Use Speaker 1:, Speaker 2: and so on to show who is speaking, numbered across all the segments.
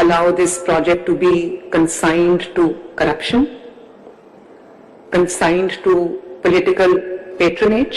Speaker 1: allow this project to be consigned to corruption, consigned to political patronage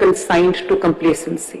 Speaker 1: consigned to complacency।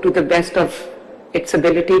Speaker 1: to the best of its ability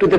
Speaker 1: to the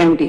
Speaker 1: MD।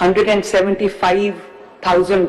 Speaker 1: 175,000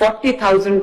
Speaker 1: 40,000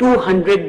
Speaker 1: 200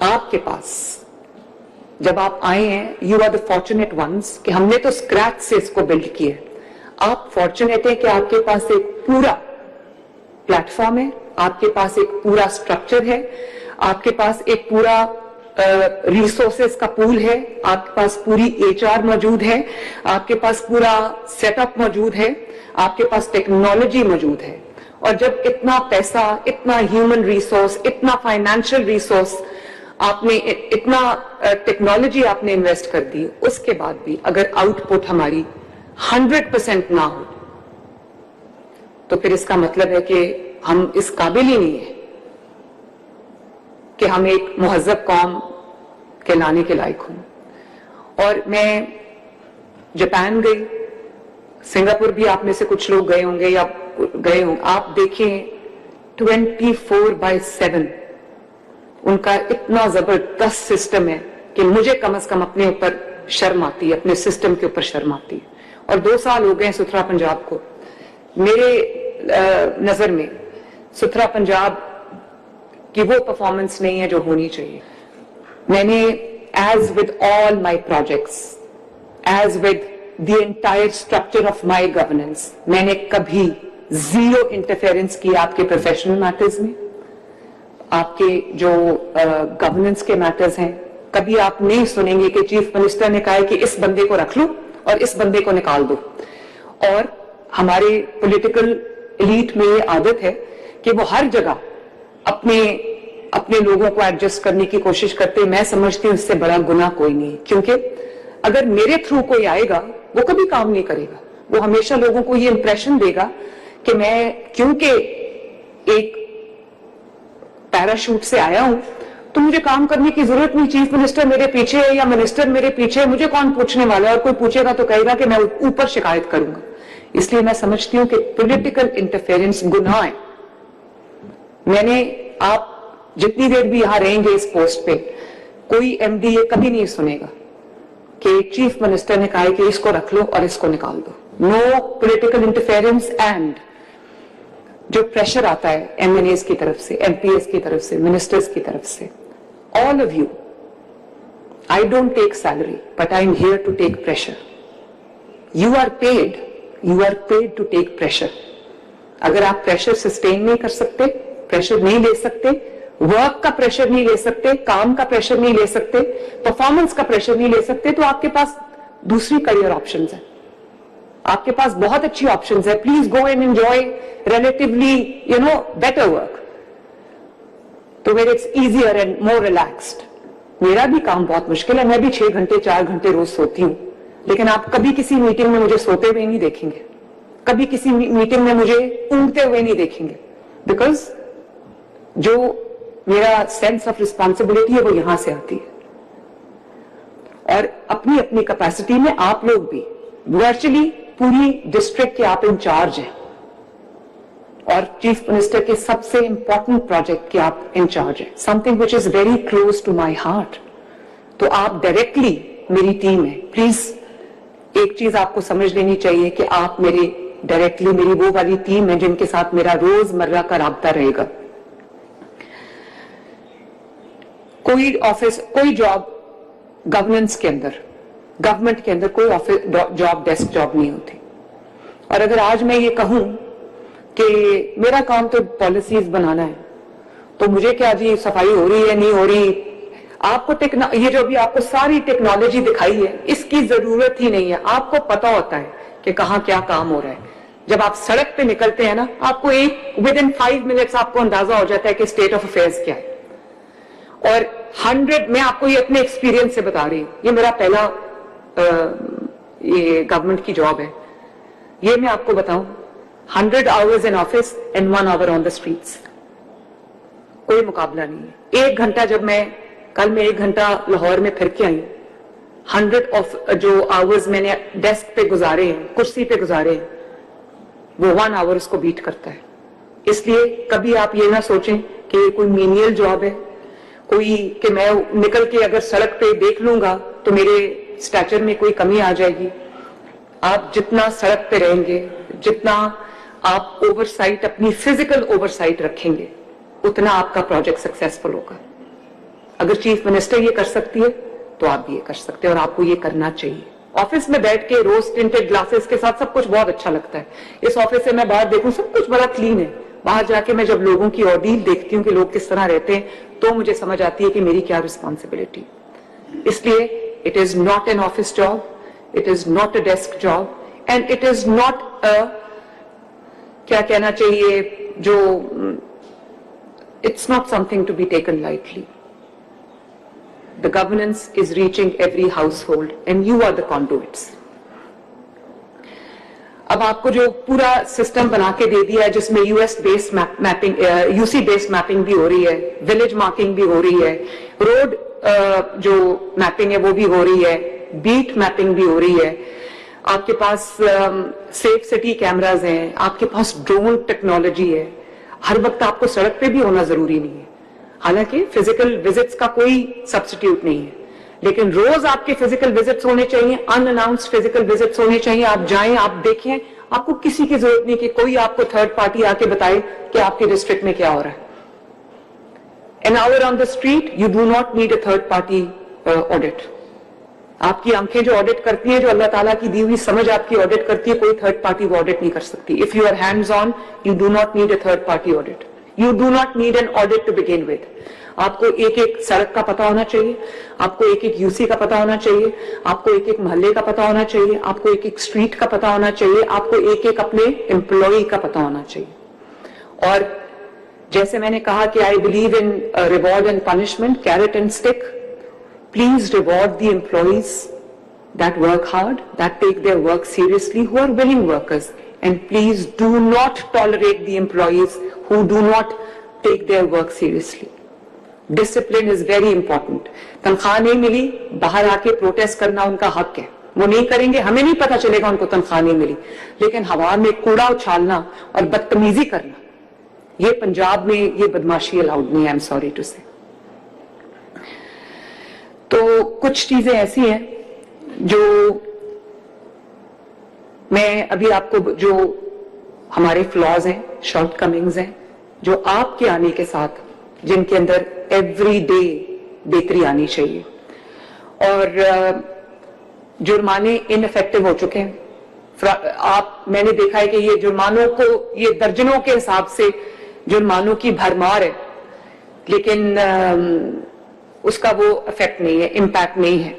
Speaker 1: آپ کے پاس جب آپ آئے ہیں, you are the fortunate ones کہ ہم نے تو اسکریچ سے اس کو بلڈ کیا ہے. آپ فارچونیٹ ہیں کہ آپ کے پاس ایک پورا پلیٹ فارم ہے, آپ کے پاس ایک پورا اسٹرکچر ہے, آپ کے پاس ایک پورا ریسورسز کا پول ہے, آپ کے پاس پوری ایچ آر موجود ہے, آپ کے پاس پورا سیٹ اپ موجود ہے, آپ کے پاس ٹیکنالوجی موجود ہے. اور جب اتنا پیسہ, اتنا ہیومن ریسورس, اتنا فائنینشیل ریسورس آپ نے, اتنا ٹیکنالوجی آپ نے انویسٹ کر دی, اس کے بعد بھی اگر آؤٹ پٹ ہماری 100% نہ ہو تو پھر اس کا مطلب ہے کہ ہم اس قابل ہی نہیں ہیں کہ ہم ایک مہذب قوم کہلانے کے لائق ہوں. اور میں جاپان گئی, سنگاپور بھی آپ میں سے کچھ لوگ گئے ہوں گے یا گئے ہوں, آپ دیکھیں 24/7 ان کا اتنا زبردست سسٹم ہے کہ مجھے کم از کم اپنے اوپر شرم آتی ہے, اپنے سسٹم کے اوپر شرم آتی ہے. اور 2 سال ہو گئے ستھرا پنجاب کو. میرے نظر میں ستھرا پنجاب کی وہ پرفارمنس نہیں ہے جو ہونی چاہیے. میں نے as with all my projects, as with the entire structure of my governance, میں نے کبھی زیرو انٹرفیئرنس کی آپ کے پروفیشنل میٹرز میں, آپ کے جو گورننس کے میٹرز ہیں. کبھی آپ نہیں سنیں گے کہ چیف منسٹر نے کہا ہے کہ اس بندے کو رکھ لو اور اس بندے کو نکال دو. اور ہمارے پولیٹیکل ایلیٹ میں یہ عادت ہے کہ وہ ہر جگہ اپنے لوگوں کو ایڈجسٹ کرنے کی کوشش کرتے. میں سمجھتی ہوں اس سے بڑا گناہ کوئی نہیں, کیونکہ اگر میرے تھرو کوئی آئے گا وہ کبھی کام نہیں کرے گا. وہ ہمیشہ لوگوں کو یہ امپریشن دے گا کہ میں کیونکہ ایک پیراشوٹ سے آیا ہوں تو مجھے کام کرنے کی ضرورت نہیں, چیف منسٹر میرے پیچھے ہے یا منسٹر میرے پیچھے ہے, مجھے کون پوچھنے والا ہے, اور کوئی پوچھے گا تو کہے گا کہ میں اوپر شکایت کروں گا. اس لیے میں سمجھتی ہوں کہ پولیٹیکل انٹرفیئرنس گناہ ہے. میں نے, آپ جتنی دیر بھی یہاں رہیں گے اس پوسٹ پہ, کوئی ایم ڈی یہ کبھی نہیں سنے گا کہ چیف منسٹر نے کہا ہے کہ اس کو رکھ لو اور اس کو نکال دو. No political interference. اینڈ جو پریشر آتا ہے ایم این ایز کی طرف سے, ایم پی ایز کی طرف سے, منسٹرز کی طرف سے, all of you, I don't take salary, but I'm here to take pressure. You are paid to take pressure. اگر آپ پریشر سسٹین نہیں کر سکتے, پریشر نہیں لے سکتے, ورک کا پریشر نہیں لے سکتے, کام کا پریشر نہیں لے سکتے, پرفارمنس کا پریشر نہیں لے سکتے, تو آپ کے پاس دوسری کریئر آپشنز ہیں, آپ کے پاس بہت اچھی آپشنز ہیں. Please go and enjoy relatively better work to where it's easier and more relaxed. میرا بھی کام بہت مشکل ہے, میں بھی 6 گھنٹے 4 گھنٹے روز سوتی ہوں, لیکن آپ کبھی کسی میٹنگ میں مجھے سوتے ہوئے نہیں دیکھیں گے, کبھی کسی میٹنگ میں مجھے اونگتے ہوئے نہیں دیکھیں گے, بیکاز جو میرا سینس آف ریسپانسبلٹی ہے وہ یہاں سے آتی ہے. اور اپنی اپنی کیپیسٹی میں آپ لوگ بھی ورچولی پوری ڈسٹرکٹ کے آپ انچارج ہیں, اور چیف منسٹر کے سب سے امپورٹنٹ پروجیکٹ کے آپ انچارج ہیں, something which is very close to my heart. تو آپ ڈائریکٹلی میری ٹیم ہے. پلیز ایک چیز آپ کو سمجھ لینی چاہیے کہ آپ میرے ڈائریکٹلی میری وہ والی ٹیم ہے جن کے ساتھ میرا روز مرہ کا رابطہ رہے گا. کوئی آفس, کوئی جاب گورننس کے اندر, گورنمنٹ کے اندر کوئی جاب ڈیسک جاب نہیں ہوتی. اور اگر آج میں یہ کہوں کہ میرا کام تو پالیسیز بنانا ہے, تو مجھے کیا جی صفائی ہو رہی ہے نہیں ہو رہی, آپ کو یہ جو بھی آپ کو ساری ٹیکنالوجی دکھائی ہے اس کی ضرورت ہی نہیں ہے. آپ کو پتا ہوتا ہے کہ کہاں کیا کام ہو رہا ہے. جب آپ سڑک پہ نکلتے ہیں نا, آپ کو within 5 minutes آپ کو اندازہ ہو جاتا ہے کہ اسٹیٹ آف افیئرس کیا ہے. اور 100, میں آپ کو یہ اپنے ایکسپیرینس سے بتا رہی ہوں, یہ میرا پہلا یہ گورنمنٹ کی جاب ہے. یہ میں آپ کو بتاؤں, 100 hours in office and 1 hour on the streets. کوئی مقابلہ نہیں ہے. 1 گھنٹہ جب کل میں 1 گھنٹہ لاہور میں پھر کے آئی, 100 جو hours میں نے ڈیسک پہ گزارے ہیں, کرسی پہ گزارے ہیں, وہ 1 hour اس کو بیٹ کرتا ہے. اس لیے کبھی آپ یہ نہ سوچیں کہ یہ کوئی مینیل جاب ہے, کوئی کہ میں نکل کے اگر سڑک پہ دیکھ لوں گا تو میرے سٹیچر میں کوئی کمی آ جائے گی. آپ جتنا سڑک پہ رہیں گے, جتنا آپ اوور سائٹ, اپنی فزیکل اوور سائٹ رکھیں گے, اتنا آپ کا پروجیکٹ سکسیسفل ہوگا. اگر چیف منسٹر یہ کر سکتی ہے تو آپ بھی یہ کر سکتے ہیں اور آپ کو یہ کرنا چاہیے. آفس میں بیٹھ کے روز ٹنٹڈ گلاسز کے ساتھ سب کچھ بہت اچھا لگتا ہے. اس آفس سے میں باہر دیکھوں سب کچھ بڑا کلین ہے. باہر جا کے میں جب لوگوں کی ordeal دیکھتی ہوں کہ لوگ کس طرح رہتے ہیں تو مجھے سمجھ آتی ہے کہ میری کیا رسپانسبلٹی. اس لیے it is not an office job, it is not a desk job, and it is not a کیا کہنا چاہیے جو it's not something to be taken lightly. The governance is reaching every household and you are the conduits. اب آپ کو جو پورا system بنا کے دے دیا ہے جس میں US based mapping, UC based mapping بھی ہو رہی ہے, village marking بھی ہو رہی ہے, road جو میپنگ ہے وہ بھی ہو رہی ہے, بیٹ میپنگ بھی ہو رہی ہے, آپ کے پاس سیف سٹی کیمراز ہیں, آپ کے پاس ڈرون ٹیکنالوجی ہے. ہر وقت آپ کو سڑک پہ بھی ہونا ضروری نہیں ہے, حالانکہ فزیکل وزٹس کا کوئی سبسٹیٹیوٹ نہیں ہے, لیکن روز آپ کے فزیکل وزٹس ہونے چاہیے, ان اناؤنسڈ فزیکل وزٹس ہونے چاہیے. آپ جائیں, آپ دیکھیں, آپ کو کسی کی ضرورت نہیں کہ کوئی آپ کو تھرڈ پارٹی آ کے بتائے کہ آپ کے ڈسٹرکٹ میں کیا ہو رہا ہے. An hour on the street, you do not need a third party audit. آپ کی آنکھیں جو آڈٹ کرتی ہیں, جو اللہ تعالیٰ کی دی ہوئی سمجھ آپ کی آڈٹ کرتی ہے, کوئی تھرڈ پارٹی وہ آڈٹ نہیں کر سکتی. If you are hands on, you do not need a third party audit. You do not need an audit to begin with. آپ کو ایک ایک سڑک کا پتہ ہونا چاہیے, آپ کو ایک ایک UC کا پتہ ہونا چاہیے, آپ کو ایک ایک محلے کا پتہ ہونا چاہیے, آپ کو ایک ایک اسٹریٹ کا پتہ ہونا چاہیے, آپ کو ایک ایک اپنے امپلائی کا پتہ ہونا چاہیے. اور جیسے میں نے کہا کہ I believe in reward and punishment, carrot and stick. Please reward the employees that work hard, that take their work seriously, who are willing workers. And please do not tolerate the employees who do not take their work seriously. Discipline is very important. تنخواہ نہیں ملی, باہر آ کے protest کرنا ان کا حق ہے, وہ نہیں کریں گے, ہمیں نہیں پتا چلے گا ان کو تنخواہ نہیں ملی, لیکن ہوا میں کوڑا اچھالنا اور بدتمیزی کرنا, یہ پنجاب میں یہ بدماشی الاؤڈ نہیں ہے. I'm sorry to say. تو کچھ چیزیں ایسی ہیں جو میں ابھی آپ کو, جو ہمارے فلاز ہیں, شارٹ کمنگز ہیں, جو آپ کے آنے کے ساتھ جن کے اندر ایوری ڈے بہتری آنی چاہیے. اور جرمانے ان افیکٹو ہو چکے ہیں. میں نے دیکھا ہے کہ یہ جرمانوں کو, یہ درجنوں کے حساب سے جرمانوں کی بھرمار ہے, لیکن اس کا وہ افیکٹ نہیں ہے, امپیکٹ نہیں ہے.